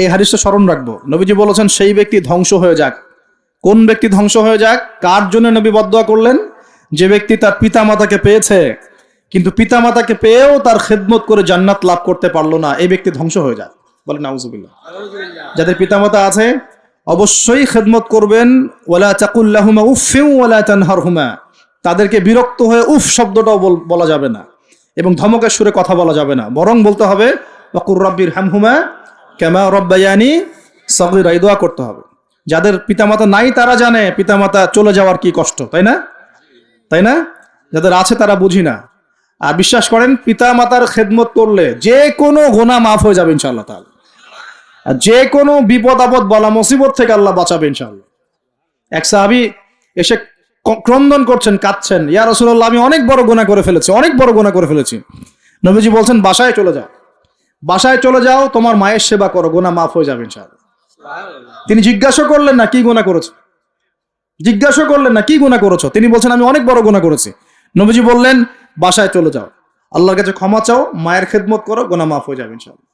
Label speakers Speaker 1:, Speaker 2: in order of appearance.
Speaker 1: এই হাদিসটা স্মরণ রাখবো। নবীজি বলেছেন সেই ব্যক্তি ধ্বংস হয়ে যাক। কোন ব্যক্তি ধ্বংস হয়ে যাক? কার জন্য নবী বদদুয়া করলেন? যে ব্যক্তি তার পিতামাতাকে পেয়েছে কিন্তু পিতামাতাকে পেয়েও তার খেদমত করে জান্নাত লাভ করতে পারলো না, এই ব্যক্তি ধ্বংস হয়ে যাক। বলেন নাউজুবিল্লাহ। যাদের পিতামাতা আছে অবশ্যই খেদমত করবেন। ওয়ালা তাকুল লাহুমা উফফিন ওয়ালা তানহারহুমা, তাদেরকে বিরক্ত হয়ে উফ শব্দটাও বলা যাবে না এবং ধমকের সুরে কথা বলা যাবে না, বরং বলতে হবে ওয়াকুর রাব্বির হামহুমা কামা রাব্বায়ানি সগীরা, এই দোয়া করতে হবে। যাদের পিতামাতা নাই তারা জানে পিতামাতা চলে যাওয়ার কি কষ্ট, তাই না? তাই না? যাদের আছে তারা বুঝি না। আর বিশ্বাস করেন পিতামাতার খেদমত করলে যে কোনো গুনাহ মাফ হয়ে যাবে ইনশাআল্লাহ তাআলা। আর যে কোনো বিপদ আপদ বলা মুসিবত থেকে আল্লাহ বাঁচাবে ইনশাআল্লাহ। এক সাহাবী এসে ক্রন্দন করছেন, কাঁদছেন, ইয়া রাসূলুল্লাহ আমি অনেক বড় গুনাহ করে ফেলেছি, অনেক বড় গুনাহ করে ফেলেছি। নবীজি বলছেন বাসায় চলে যাও, বাসায় চলে যাও, তোমার মায়ের সেবা করো, গুনাহ মাফ হয়ে যাবে ইনশাআল্লাহ। তিনি জিজ্ঞাসা করলেন না কি গুনাহ করেছো, জিজ্ঞাসা করলেন না কি গুনাহ করেছো, তিনি বলছেন আমি অনেক বড় গুনাহ করেছি। নবীজি বললেন বাসায় চলে যাও, আল্লাহর কাছে ক্ষমা চাও, মায়ের খেদমত করো, গুনাহ মাফ হয়ে যাবে ইনশাআল্লাহ।